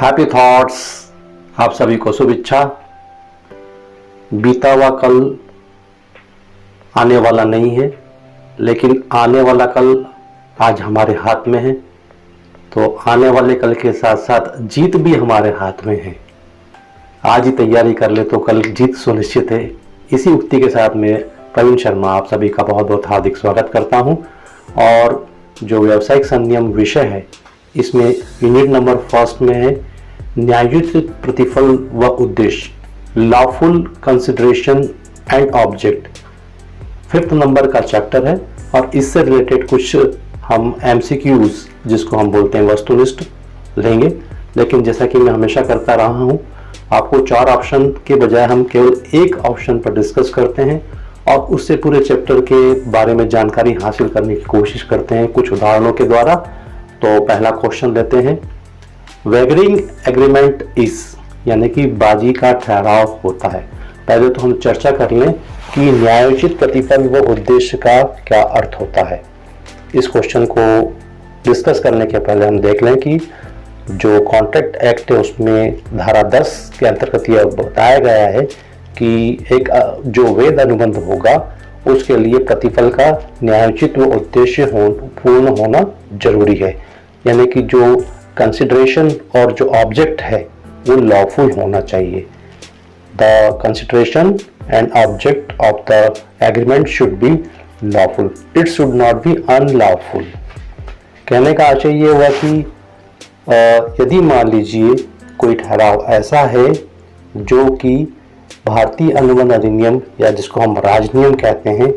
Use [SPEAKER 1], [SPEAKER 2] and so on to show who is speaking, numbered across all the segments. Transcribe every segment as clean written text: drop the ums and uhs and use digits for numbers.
[SPEAKER 1] Happy thoughts. आप सभी को शुभ इच्छा। बीता हुआ कल आने वाला नहीं है, लेकिन आने वाला कल आज हमारे हाथ में है। तो आने वाले कल के साथ साथ जीत भी हमारे हाथ में है। आज ही तैयारी कर ले तो कल जीत सुनिश्चित है। इसी उक्ति के साथ मैं प्रवीण शर्मा आप सभी का बहुत बहुत हार्दिक स्वागत करता हूं। और जो व्यावसायिक संनियम विषय है, इसमें यूनिट नंबर फर्स्ट में है न्यायोचित प्रतिफल व उद्देश्य, lawful consideration and object. Fifth number का चैप्टर है और इससे रिलेटेड कुछ हम एमसीक्यूज, जिसको हम बोलते हैं वस्तुनिष्ठ, लेंगे। लेकिन जैसा कि मैं हमेशा करता रहा हूं, आपको 4 ऑप्शन के बजाय हम केवल एक ऑप्शन पर डिस्कस करते हैं और उससे पूरे चैप्टर के बारे में जानकारी हासिल करने की कोशिश करते हैं कुछ उदाहरणों के द्वारा। तो पहला क्वेश्चन लेते हैं। वैगरिंग एग्रीमेंट इज, यानी कि बाजी का ठहराव होता है। पहले तो हम चर्चा कर लें कि न्यायोचित प्रतिफल व उद्देश्य का क्या अर्थ होता है। इस क्वेश्चन को डिस्कस करने के पहले हम देख लें कि जो कॉन्ट्रैक्ट एक्ट है उसमें धारा 10 के अंतर्गत यह बताया गया है कि एक जो वेद अनुबंध होगा उसके लिए प्रतिफल का न्यायोचित व उद्देश्य पूर्ण होना जरूरी है। यानी कि जो कंसिडरेशन और जो ऑब्जेक्ट है वो लॉफुल होना चाहिए। The consideration and object of the agreement should be lawful, it should not be unlawful. कहने का आशय ये हुआ कि यदि मान लीजिए कोई ठहराव ऐसा है जो कि भारतीय अनुबंध अधिनियम या जिसको हम राजनियम कहते हैं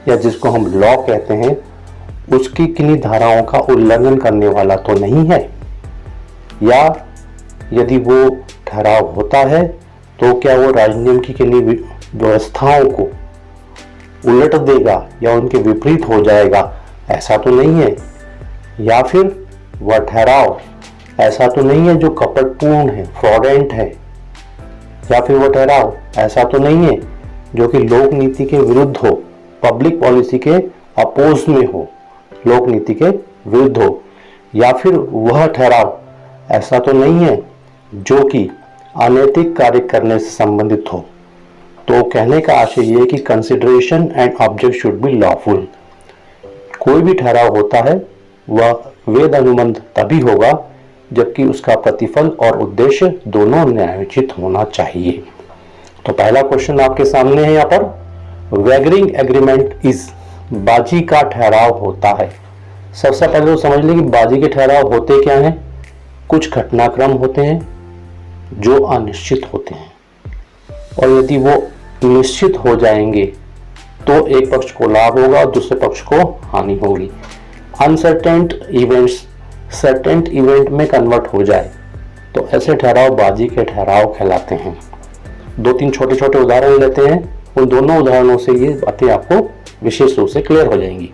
[SPEAKER 1] या जिसको हम लॉ कहते हैं, उसकी किन्हीं धाराओं का उल्लंघन करने वाला तो नहीं है, या यदि वो ठहराव होता है तो क्या वो राजनियम की किन्हीं व्यवस्थाओं को उलट देगा या उनके विपरीत हो जाएगा, ऐसा तो नहीं है। या फिर वह ठहराव ऐसा तो नहीं है जो कपटपूर्ण है, फ्रॉडेंट है। या फिर वह ठहराव ऐसा तो नहीं है जो कि लोक नीति के विरुद्ध हो, पब्लिक पॉलिसी के अपोज में हो, लोक नीति के विरुद्ध हो। या फिर वह ठहराव ऐसा तो नहीं है जो कि अनैतिक कार्य करने से संबंधित हो। तो कहने का आशय ये है कि consideration and object should be lawful. कोई भी ठहराव होता है वह वेद अनुबंध तभी होगा जबकि उसका प्रतिफल और उद्देश्य दोनों न्यायोचित होना चाहिए। तो पहला क्वेश्चन आपके सामने है यहाँ पर, वैगरिंग एग्रीमेंट इज, बाजी का ठहराव होता है। सबसे पहले तो समझ लें कि बाजी के ठहराव होते क्या हैं। कुछ घटनाक्रम होते हैं जो अनिश्चित होते हैं और यदि वो निश्चित हो जाएंगे तो एक पक्ष को लाभ होगा और दूसरे पक्ष को हानि होगी। अनसर्टेन इवेंट्स सर्टेन इवेंट में कन्वर्ट हो जाए तो ऐसे ठहराव बाजी के ठहराव कहलाते हैं। 2-3 छोटे छोटे उदाहरण लेते हैं, उन दोनों उदाहरणों से ये बातें आपको विशेष रूप से क्लियर हो जाएंगी।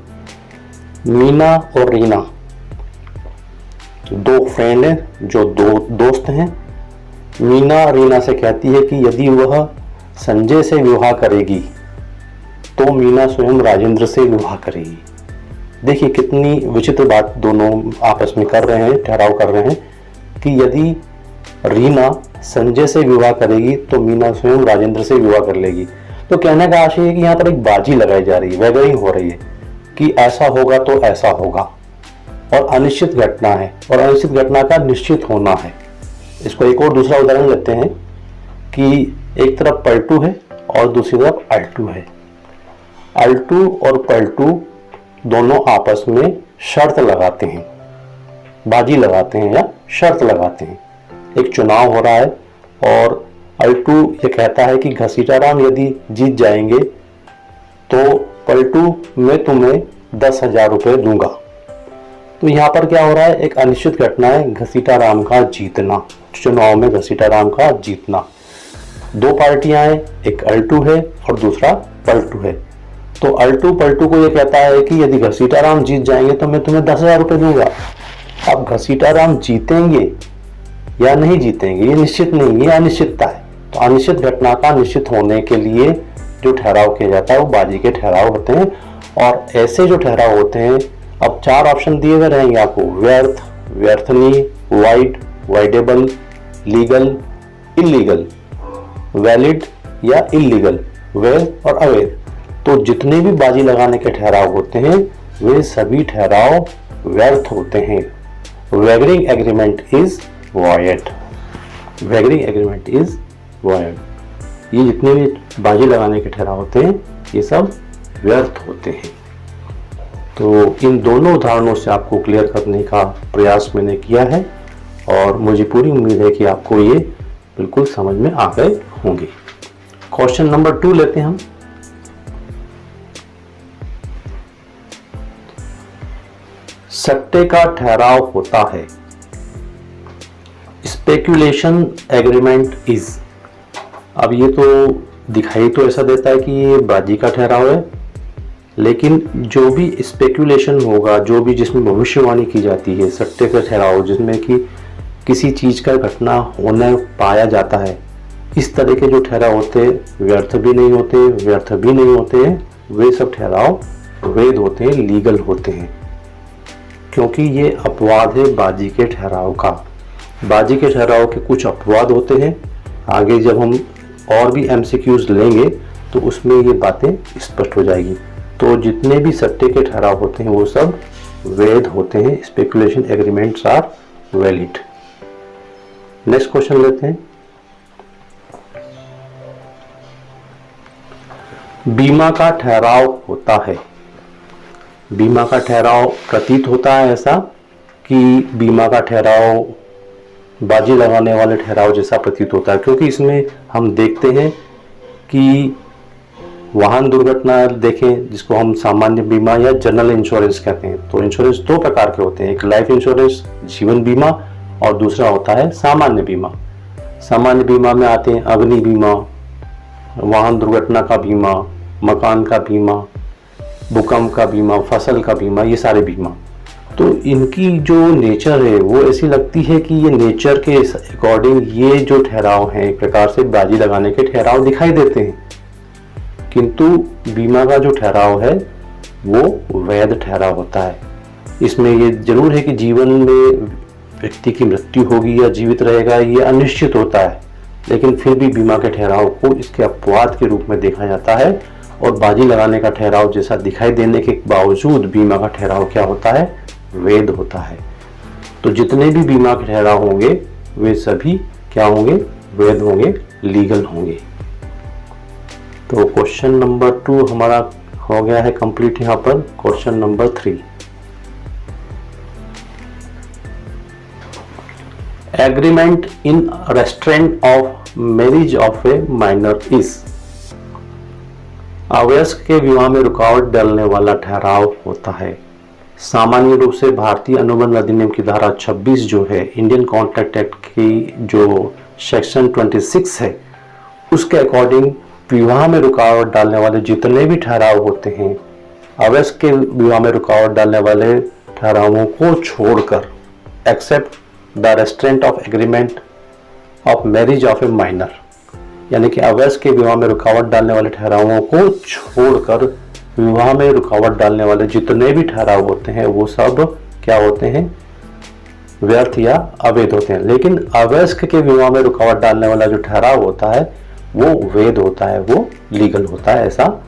[SPEAKER 1] मीना और रीना 2 फ्रेंड हैं जो दोस्त हैं। मीना रीना से कहती है कि यदि वह संजय से विवाह करेगी तो मीना स्वयं राजेंद्र से विवाह करेगी। देखिए कितनी विचित्र बात दोनों आपस में कर रहे हैं, ठहराव कर रहे हैं कि यदि रीना संजय से विवाह करेगी तो मीना स्वयं राजेंद्र से विवाह कर लेगी। तो कहने का आशय है कि यहाँ पर एक बाजी लगाई जा रही है, वैगरिंग हो रही है कि ऐसा होगा तो ऐसा होगा, और अनिश्चित घटना है और अनिश्चित घटना का निश्चित होना है। इसको एक और दूसरा उदाहरण लेते हैं कि एक तरफ पलटू है और दूसरी तरफ अल्टू है। अल्टू और पलटू दोनों आपस में शर्त लगाते हैं, बाजी लगाते हैं या शर्त लगाते हैं। एक चुनाव हो रहा है और अल्टू ये कहता है कि घसीटाराम यदि जीत जाएंगे तो पलटू मैं तुम्हें 10,000 रुपये दूंगा। तो यहाँ पर क्या हो रहा है, एक अनिश्चित घटना है, घसीटाराम का जीतना, चुनाव में घसीटाराम का जीतना। 2 पार्टियां हैं, एक अल्टू है और दूसरा पलटू है। तो अल्टू पलटू को ये कहता है कि यदि घसीटाराम जीत जाएंगे तो मैं तुम्हें 10,000 रुपये दूंगा। अब घसीटाराम जीतेंगे या नहीं जीतेंगे ये निश्चित नहीं, ये अनिश्चितता है। तो अनिश्चित घटना का निश्चित होने के लिए जो ठहराव किया जाता है वो बाजी के ठहराव होते हैं। और ऐसे जो ठहराव होते हैं, अब 4 ऑप्शन दिए हुए रहेंगे आपको, व्यर्थ, व्यर्थनी, void, voidable, legal, illegal, valid या इलीगल, वैध और अवैध। तो जितने भी बाजी लगाने के ठहराव होते हैं वे सभी ठहराव व्यर्थ होते हैं। Wagering agreement is void. Wagering agreement is void. ये जितने भी बाजी लगाने के ठहराव होते हैं ये सब व्यर्थ होते हैं। तो इन दोनों उदाहरणों से आपको क्लियर करने का प्रयास मैंने किया है और मुझे पूरी उम्मीद है कि आपको ये बिल्कुल समझ में आ गए होंगे। क्वेश्चन नंबर 2 लेते हैं हम। सट्टे का ठहराव होता है। Speculation agreement is. अब ये तो दिखाई तो ऐसा देता है कि ये बाजी का ठहराव है, लेकिन जो भी स्पेक्यूलेशन होगा, जो भी जिसमें भविष्यवाणी की जाती है, सट्टे का ठहराव जिसमें कि किसी चीज का घटना होने पाया जाता है, इस तरह के जो ठहराव होते हैं व्यर्थ भी नहीं होते, व्यर्थ भी नहीं होते हैं, वे सब ठहराव वैध होते हैं, लीगल होते हैं, क्योंकि ये अपवाद है बाजी के ठहराव का। बाजी के ठहराव के कुछ अपवाद होते हैं, आगे जब हम और भी MCQs लेंगे तो उसमें ये बातें स्पष्ट हो जाएगी। तो जितने भी सट्टे के ठहराव होते हैं वो सब वैध होते हैं। Speculation agreements are valid. Next question लेते हैं। बीमा का ठहराव होता है। बीमा का ठहराव प्रतीत होता है ऐसा कि बीमा का ठहराव बाजी लगाने वाले ठहराव जैसा प्रतीत होता है, क्योंकि इसमें हम देखते हैं कि वाहन दुर्घटना देखें जिसको हम सामान्य बीमा या जनरल इंश्योरेंस कहते हैं। तो इंश्योरेंस 2 प्रकार के होते हैं, एक लाइफ इंश्योरेंस जीवन बीमा और दूसरा होता है सामान्य बीमा। सामान्य बीमा में आते हैं अग्नि बीमा, वाहन दुर्घटना का बीमा, मकान का बीमा, भूकंप का बीमा, फसल का बीमा, ये सारे बीमा। तो इनकी जो नेचर है वो ऐसी लगती है कि ये नेचर के अकॉर्डिंग ये जो ठहराव हैं एक प्रकार से बाजी लगाने के ठहराव दिखाई देते हैं, किंतु बीमा का जो ठहराव है वो वैध ठहराव होता है। इसमें ये जरूर है कि जीवन में व्यक्ति की मृत्यु होगी या जीवित रहेगा ये अनिश्चित होता है, लेकिन फिर भी बीमा के ठहराव को इसके अपवाद के रूप में देखा जाता है और बाजी लगाने का ठहराव जैसा दिखाई देने के बावजूद बीमा का ठहराव क्या होता है, वैध होता है। तो जितने भी बीमा के ठहराव होंगे वे सभी क्या होंगे, वैध होंगे, लीगल होंगे। तो क्वेश्चन नंबर 2 हमारा हो गया है कंप्लीट। यहाँ पर question number 3, agreement in restraint of marriage of a minor is. अवयस्क के विवाह में रुकावट डालने वाला ठहराव होता है। सामान्य रूप से भारतीय अनुबंध अधिनियम की धारा 26 जो है, इंडियन कॉन्ट्रैक्ट एक्ट की जो सेक्शन 26 है, उसके अकॉर्डिंग विवाह में रुकावट डालने वाले जितने भी ठहराव होते हैं, अवयस्क के विवाह में रुकावट डालने वाले ठहरावों को छोड़कर, except the restraint of agreement of marriage of a minor, यानी कि अवयस्क के विवाह में रुकावट डालने वाले ठहरावों को छोड़कर विवाह में रुकावट डालने वाले जितने भी ठहराव होते हैं वो सब क्या होते हैं, व्यर्थ या अवैध होते हैं। लेकिन अवयस्क के विवाह में रुकावट डालने वाला जो ठहराव होता है वो वैध होता है, वो लीगल होता है, ऐसा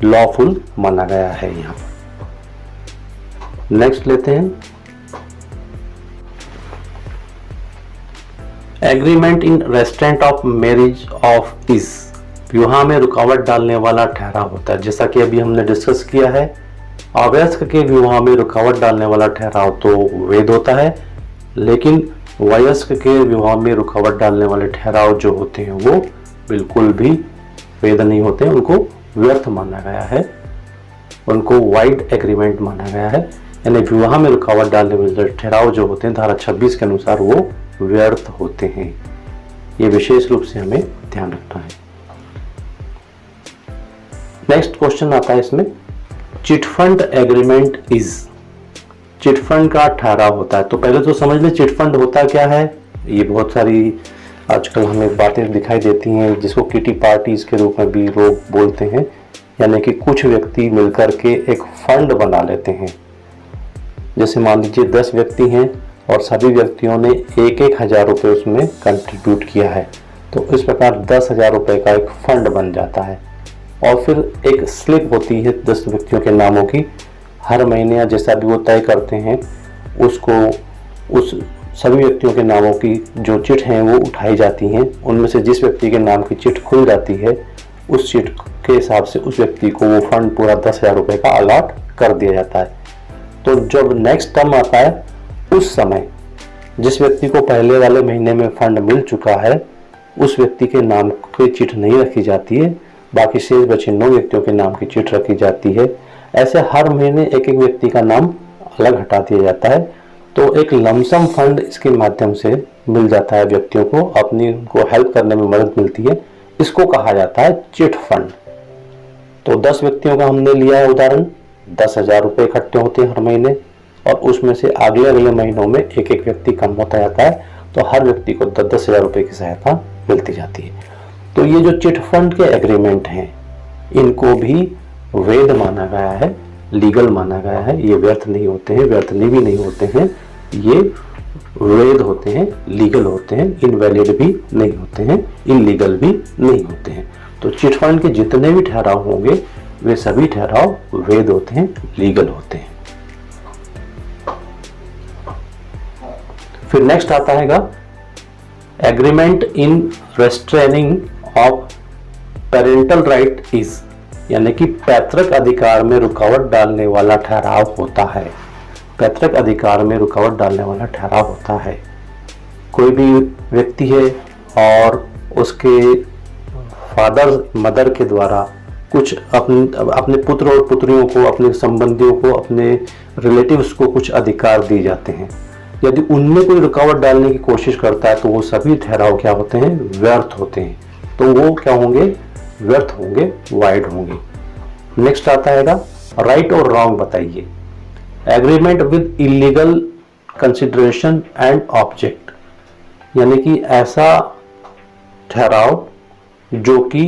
[SPEAKER 1] लॉफुल माना गया है यहाँ पर। नेक्स्ट लेते हैं, agreement in restraint of marriage of is. विवाह में रुकावट डालने वाला ठहराव होता है, जैसा कि अभी हमने डिस्कस किया है, अवयस्क के विवाह में रुकावट डालने वाला ठहराव तो वैध होता है, लेकिन वयस्क के विवाह में रुकावट डालने वाले ठहराव जो होते हैं वो बिल्कुल भी वैध नहीं होते हैं, उनको व्यर्थ माना गया है, उनको वाइड एग्रीमेंट माना गया है। यानी विवाह में रुकावट डालने वाले ठहराव जो होते हैं धारा 26 के अनुसार वो व्यर्थ होते हैं। ये विशेष रूप से हमें ध्यान रखना है। नेक्स्ट क्वेश्चन आता है इसमें, चिटफंड एग्रीमेंट इज। चिटफंड का ठहराव होता है। तो पहले तो समझ ले चिटफंड होता क्या है। ये बहुत सारी आजकल हमें बातें दिखाई देती हैं जिसको किटी पार्टीज के रूप में भी लोग बोलते हैं, यानी कि कुछ व्यक्ति मिलकर के एक फंड बना लेते हैं। जैसे मान लीजिए 10 व्यक्ति हैं और सभी व्यक्तियों ने 1,000 रुपये उसमें कंट्रीब्यूट किया है। तो इस प्रकार 10,000 रुपये का एक फंड बन जाता है। और फिर एक स्लिप होती है 10 व्यक्तियों के नामों की, हर महीने या जैसा भी वो तय करते हैं उसको उस सभी व्यक्तियों के नामों की जो चिट हैं वो उठाई जाती हैं। उनमें से जिस व्यक्ति के नाम की चिट खुल जाती है उस चिट के हिसाब से उस व्यक्ति को वो फंड पूरा 10,000 रुपये का अलॉट कर दिया जाता है। तो जब नेक्स्ट टर्म आता है उस समय जिस व्यक्ति को पहले वाले महीने में फंड मिल चुका है उस व्यक्ति के नाम की चिट नहीं रखी जाती है, बाकी शेष बचे 9 व्यक्तियों के नाम की चिट रखी जाती है। ऐसे हर महीने एक एक व्यक्ति का नाम अलग हटा दिया जाता है। तो एक लमसम फंड इसके माध्यम से मिल जाता है व्यक्तियों को, अपनी उनको हेल्प करने में मदद मिलती है। इसको कहा जाता है चिट फंड। तो 10 व्यक्तियों का हमने लिया है उदाहरण, 10,000 रुपये इकट्ठे होते हैं हर महीने और उसमें से अगले अगले महीनों में एक एक व्यक्ति कम होता जाता है। तो हर व्यक्ति को 10,000 रुपये की सहायता मिलती जाती है। तो ये जो चिट फंड के एग्रीमेंट हैं इनको भी वैध माना गया है, लीगल माना गया है। ये व्यर्थ नहीं होते हैं, व्यर्थनी भी नहीं होते हैं, ये वैध होते हैं, लीगल होते हैं, इनवैलिड भी नहीं होते हैं, इलीगल भी नहीं होते हैं। तो चिट फंड के जितने भी ठहराव होंगे वे सभी ठहराव वैध होते हैं, लीगल होते हैं। फिर नेक्स्ट आता है agreement in restraining of parental right is, यानी कि पैतृक अधिकार में रुकावट डालने वाला ठहराव होता है। पैतृक अधिकार में रुकावट डालने वाला ठहराव होता है। कोई भी व्यक्ति है और उसके फादर मदर के द्वारा कुछ अपने पुत्र और पुत्रियों को, अपने संबंधियों को, अपने रिलेटिव्स को कुछ अधिकार दिए जाते हैं। यदि उनमें कोई रुकावट डालने की कोशिश करता है तो वो सभी ठहराव क्या होते हैं, व्यर्थ होते हैं। तो वो क्या होंगे, व्यर्थ होंगे, वाइड होंगे। नेक्स्ट आता है राइट और रॉन्ग बताइए। Agreement with illegal consideration and object, यानी कि ऐसा ठहराव जो कि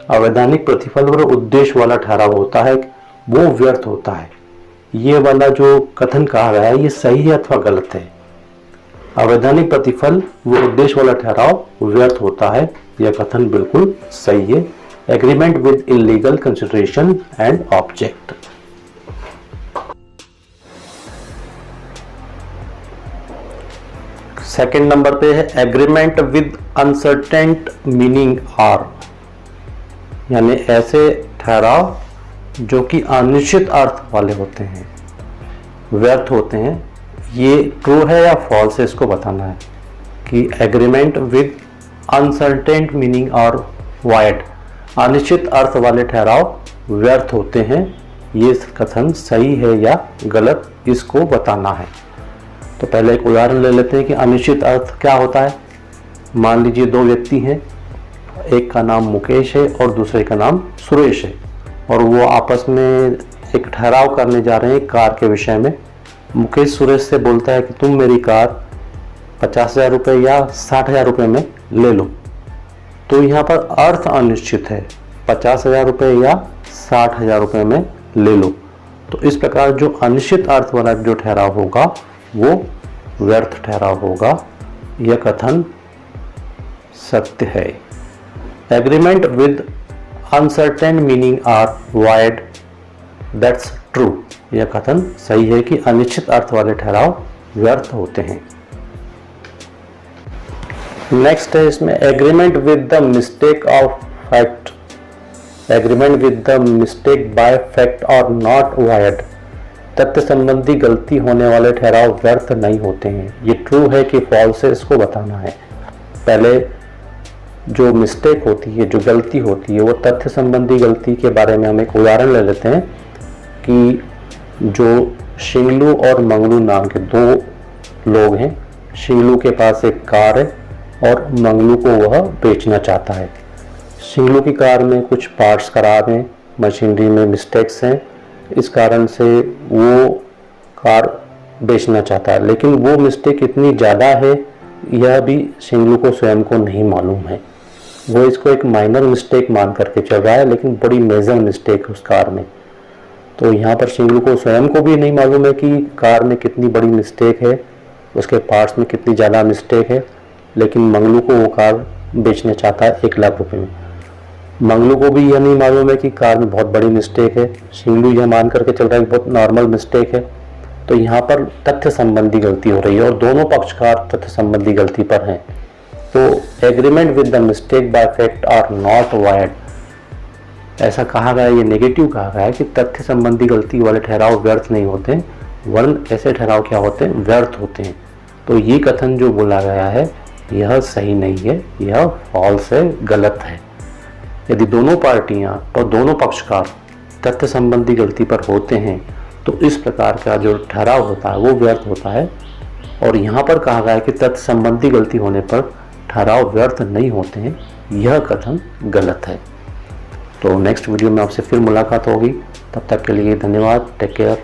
[SPEAKER 1] अवैधानिक प्रतिफल और उद्देश्य वाला ठहराव होता है वो व्यर्थ होता है। ये वाला जो कथन कहा गया है ये सही है अथवा गलत है। अवैधानिक प्रतिफल वो उद्देश्य वाला ठहराव व्यर्थ होता है, यह कथन बिल्कुल सही है। Agreement with illegal consideration and object. Second number पे है agreement with uncertain meaning are, यानी ऐसे ठहराव जो कि अनिश्चित अर्थ वाले होते हैं, व्यर्थ होते हैं। ये ट्रू है या फॉल्स है इसको बताना है कि एग्रीमेंट विद अनसर्टेन मीनिंग और वाइड, अनिश्चित अर्थ वाले ठहराव व्यर्थ होते हैं। ये कथन सही है या गलत इसको बताना है। तो पहले एक उदाहरण ले लेते हैं कि अनिश्चित अर्थ क्या होता है। मान लीजिए 2 व्यक्ति हैं, एक का नाम मुकेश है और दूसरे का नाम सुरेश है, और वो आपस में एक ठहराव करने जा रहे हैं कार के विषय में। मुकेश सुरेश से बोलता है कि तुम मेरी कार 50,000 रुपये या 60,000 रुपये में ले लो। तो यहाँ पर अर्थ अनिश्चित है, 50,000 रुपये या 60,000 रुपये में ले लो। तो इस प्रकार जो अनिश्चित अर्थ वाला जो ठहराव होगा वो व्यर्थ ठहराव होगा। यह कथन सत्य है। Agreement with uncertain meaning are void, that's true. यह कथन सही है कि अनिश्चित अर्थ वाले ठहराव व्यर्थ होते हैं। नेक्स्ट है इसमें agreement with the mistake of fact. Agreement with the mistake by fact और नॉट वाइड, तथ्य संबंधी गलती होने वाले ठहराव व्यर्थ नहीं होते हैं। ये ट्रू है कि फॉल्स है इसको बताना है। पहले जो मिस्टेक होती है, जो गलती होती है, वो तथ्य संबंधी गलती के बारे में हम एक उदाहरण ले लेते हैं कि जो शिंगलू और मंगलू नाम के 2 लोग हैं। शिंगलू के पास एक कार है और मंगलू को वह बेचना चाहता है। शिंगलू की कार में कुछ पार्ट्स खराब हैं, मशीनरी में मिस्टेक्स हैं, इस कारण से वो कार बेचना चाहता है। लेकिन वो मिस्टेक इतनी ज़्यादा है यह भी शिंगलू को स्वयं को नहीं मालूम है। वो इसको एक माइनर मिस्टेक मान करके चल रहा है, लेकिन बड़ी मेजर मिस्टेक है उस कार में। तो यहाँ पर शिंगलू को स्वयं को भी नहीं मालूम है कि कार में कितनी बड़ी मिस्टेक है, उसके पार्ट्स में कितनी ज़्यादा मिस्टेक है, लेकिन मंगलू को वो कार बेचने चाहता है 1 लाख रुपए में। मंगलू को भी यह नहीं मालूम है कि कार में बहुत बड़ी मिस्टेक है, शिंगलू यह मान करके चल रहा है कि बहुत नॉर्मल मिस्टेक है। तो यहाँ पर तथ्य संबंधी गलती हो रही है और दोनों पक्षकार तथ्य संबंधी गलती पर हैं। तो agreement with the mistake by fact are not void, ऐसा कहा गया, ये नेगेटिव कहा गया है कि तथ्य संबंधी गलती वाले ठहराव व्यर्थ नहीं होते, वरन ऐसे ठहराव क्या होते हैं, व्यर्थ होते हैं। तो ये कथन जो बोला गया है यह सही नहीं है, यह फॉल्स है, गलत है। यदि दोनों पार्टियां और दोनों पक्षकार तथ्य संबंधी गलती पर होते हैं तो इस प्रकार का जो ठहराव होता है वो व्यर्थ होता है। और यहाँ पर कहा गया है कि तथ्य संबंधी गलती होने पर ठहराव व्यर्थ नहीं होते हैं, यह कथन गलत है। तो नेक्स्ट वीडियो में आपसे फिर मुलाकात होगी, तब तक के लिए धन्यवाद। Take care.